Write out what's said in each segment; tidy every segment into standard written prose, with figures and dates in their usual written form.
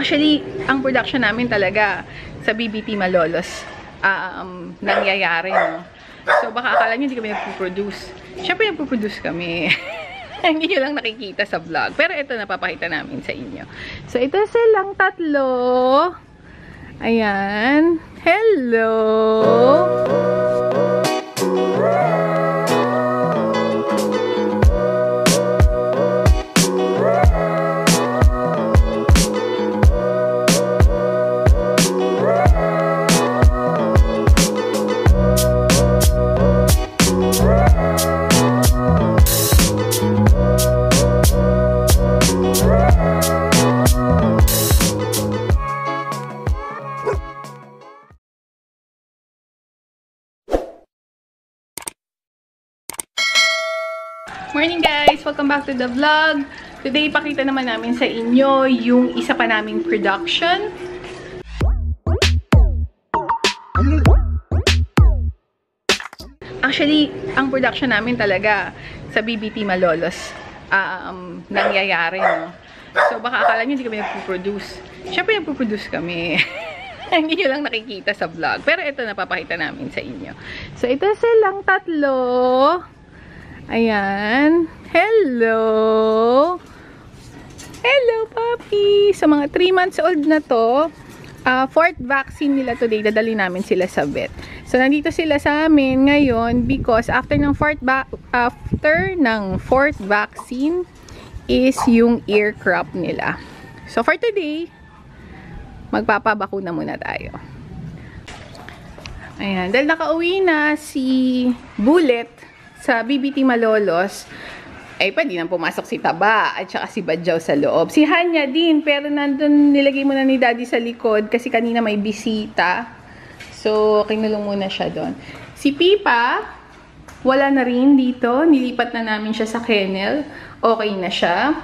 Actually, ang production namin talaga sa BBT Malolos nangyayari, no? So, baka akala nyo hindi kami nagpo-produce. Siyempre, nagpo-produce kami. Hindi nyo lang nakikita sa vlog. Pero ito, napapakita namin sa inyo. So, ito silang tatlo. Ayan. Hello! Morning guys! Welcome back to the vlog. Today, pakita naman namin sa inyo yung isa pa naming production. Actually, ang production namin talaga sa BBT Malolos nangyayari, no? So, baka akala nyo hindi kami nagpo-produce. Siyempre, nagpo-produce kami. Hindi nyo lang nakikita sa vlog. Pero ito, napapakita namin sa inyo. So, ito silang tatlo. Ayan. Hello! Hello, puppy! So, mga 3 months old na to. 4th vaccine nila today. Dadali namin sila sa vet. So, nandito sila sa amin ngayon because after ng 4th vaccine is yung ear crop nila. So, for today, magpapabakuna muna tayo. Ayan. Dahil nakauwi na si Bullet sa BBT Malolos, ay pwede nang pumasok si Taba at saka si Badjaw sa loob. Si Hanya din, pero nandun nilagay muna ni Daddy sa likod kasi kanina may bisita. So, kinulong muna siya doon. Si Pipa, wala na rin dito. Nilipat na namin siya sa kennel. Okay na siya.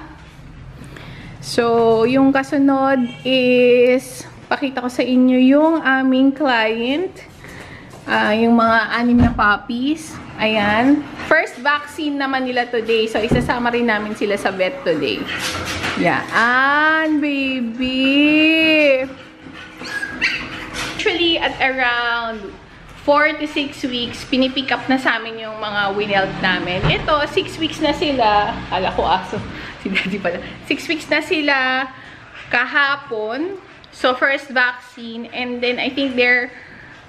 So, yung kasunod is, pakita ko sa inyo yung aming client. Yung mga 6 na puppies. Ayan. First vaccine naman nila today. So, isasama rin namin sila sa vet today. Yan, baby! Actually, at around 4 to 6 weeks, pinipick up na sa amin yung mga wineld namin. Ito, 6 weeks na sila. Ala ko aso. Si Daddy pala. 6 weeks na sila kahapon. So, first vaccine. And then, I think they're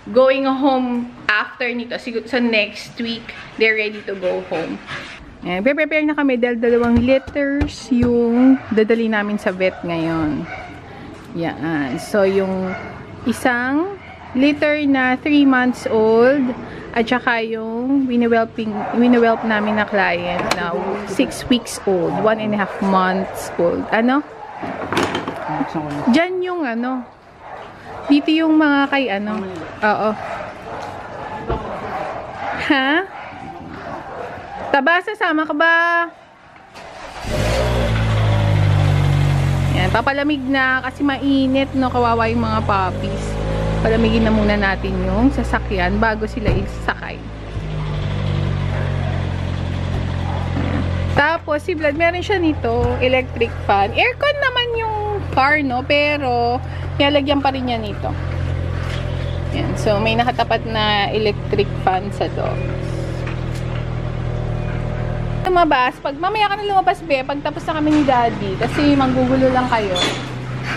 going home after nito. So, next week, they're ready to go home. Prepare na kami dahil 2 litters yung dadali namin sa vet ngayon. Yan. So, yung isang litter na 3 months old at saka yung winewhelp namin na client na 6 weeks old. 1.5 months old. Ano? Diyan yung ano. Dito yung mga kay ano. Oo. Ha? Taba, sasama ka ba? Yan, papalamig na kasi mainit, no? Kawawa yung mga puppies. Palamigin na muna natin yung sasakyan bago sila isakay. Tapos, si Vlad, meron siya nito, electric fan. Aircon naman yung car, no? Pero, nilalagyan pa rin niya nito. Yan. So, may nakatapat na electric fan sa dogs. Lumabas. Pag mamaya ka na lumabas, be, pag tapos na kami ni Daddy, kasi manggugulo lang kayo.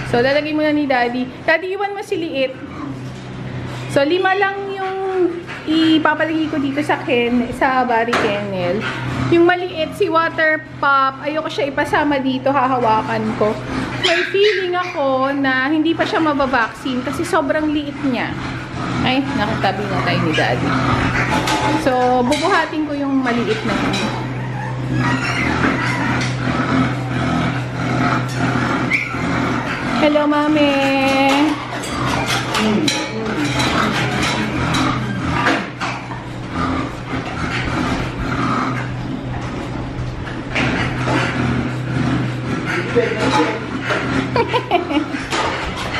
So, lalagay muna ni Daddy. Daddy, iwan mo si Liit. So, 5 lang yung ipapalagay ko dito sa Barry Kennel. Yung maliit, si Water Pop, ayoko siya ipasama dito, hahawakan ko. May feeling ako na hindi pa siya mababaksin kasi sobrang liit niya. Ay, nakatabi na tayo ni Daddy. So, bubuhatin ko yung maliit na yun. Hello, Mami!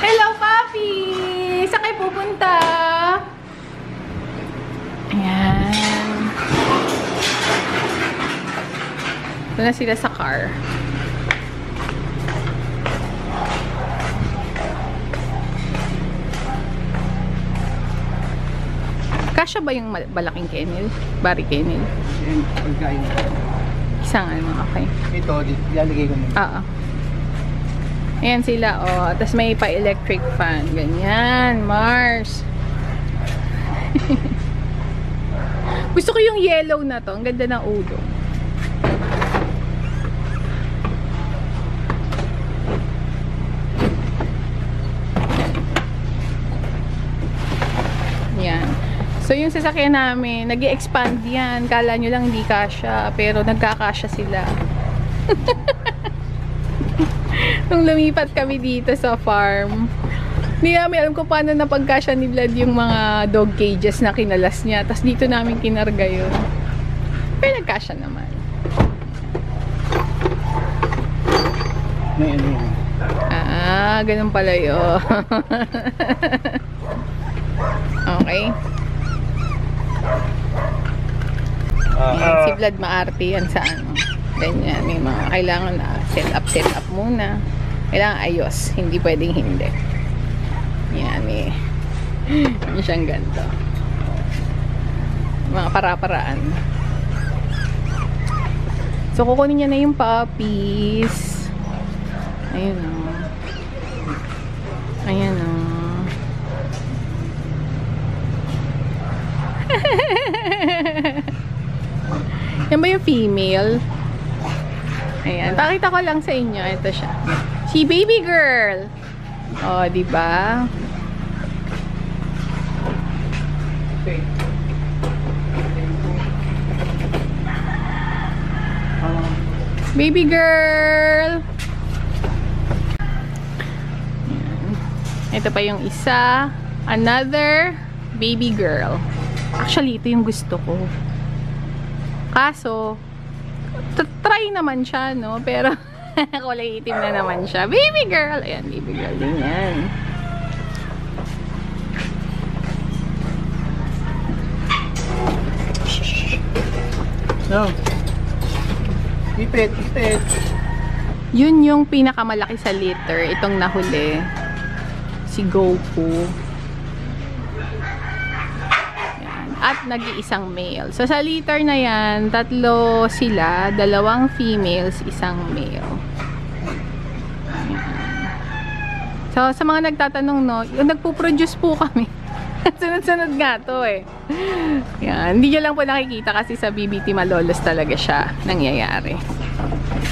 Hello, Papi! Saan kayo pupunta? Ayan. Doon na sila sa car. Kasya ba yung malaking kennel? Bari kennel? Yan, pagkain. Isang ano, okay. Ito, ilalagay ko na. Oo. Ayan sila, oh. Tapos may pa-electric fan. Ganyan, Mars. Gusto ko yung yellow na to. Ang ganda ng ulo. Yan. So, yung sasakyan namin, nag-i-expand yan. Kala nyo lang hindi kasya, pero nagkakasya sila. Nung lumipat kami dito sa farm, hindi namin alam kung paano napagkasya ni Vlad yung mga dog cages na kinalas niya. Tapos dito namin kinarga yun. Pero nagkasya naman. May ano yun. Ganun pala yun. Okay. Ayan, si Vlad maarte yan sa ano. Ganyan, may mga kailangan na set up muna. Kailangan ayos, hindi pwedeng hindi. Yan eh. Yan siyang ganito. Mga para-paraan. So, kukunin niya na yung puppies. Ayun o. Ayan o. Yan ba yung female? Ayan. Pakita ko lang sa inyo. Ito siya. Si baby girl. O, diba? Baby girl. Ayan. Ito pa yung isa. Another baby girl. Actually, ito yung gusto ko. Kaso, try naman siya, no? Pero, kulay itim na naman siya. Baby girl! Ayan, baby girl din yan. No. Ipit. Yun yung pinakamalaki sa litter. Itong nahuli. Si Goku. At nag-iisang male. So, sa litter na yan, 3 sila, 2 females, 1 male. Ayan. So, sa mga nagtatanong, no, yung nagpo-produce po kami. Sunod-sunod nga to eh. Yan. Hindi nyo lang po nakikita kasi sa BBT Malolos talaga siya nangyayari.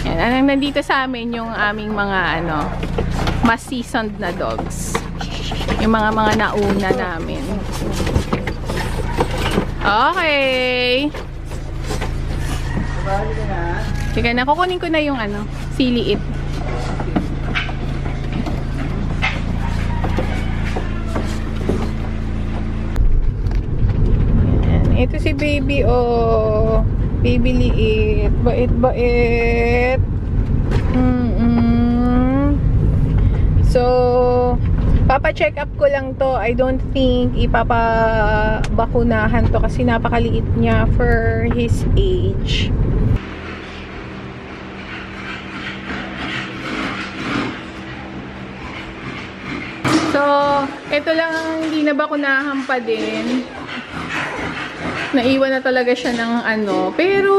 Yan. Nandito sa amin yung aming mga, mas seasoned na dogs. Yung mga nauna namin. Okay. Sige na, kukunin ko na yung siliit. Ayan. Ito si baby, oh. Baby liit. Bait. So, papa-check up ko lang to. I don't think ipapabakunahan to kasi napakaliit niya for his age. So, ito lang ang hindi nabakunahan pa din. Naiwan na talaga siya ng pero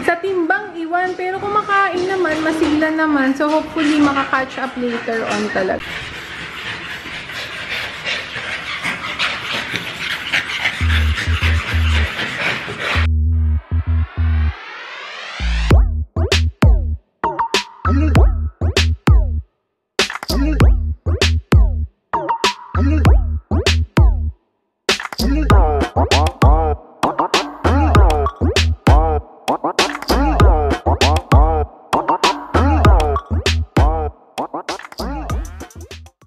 sa timbang iwan, pero kumakain naman, masilan naman. So, hopefully, makaka-catch up later on talaga.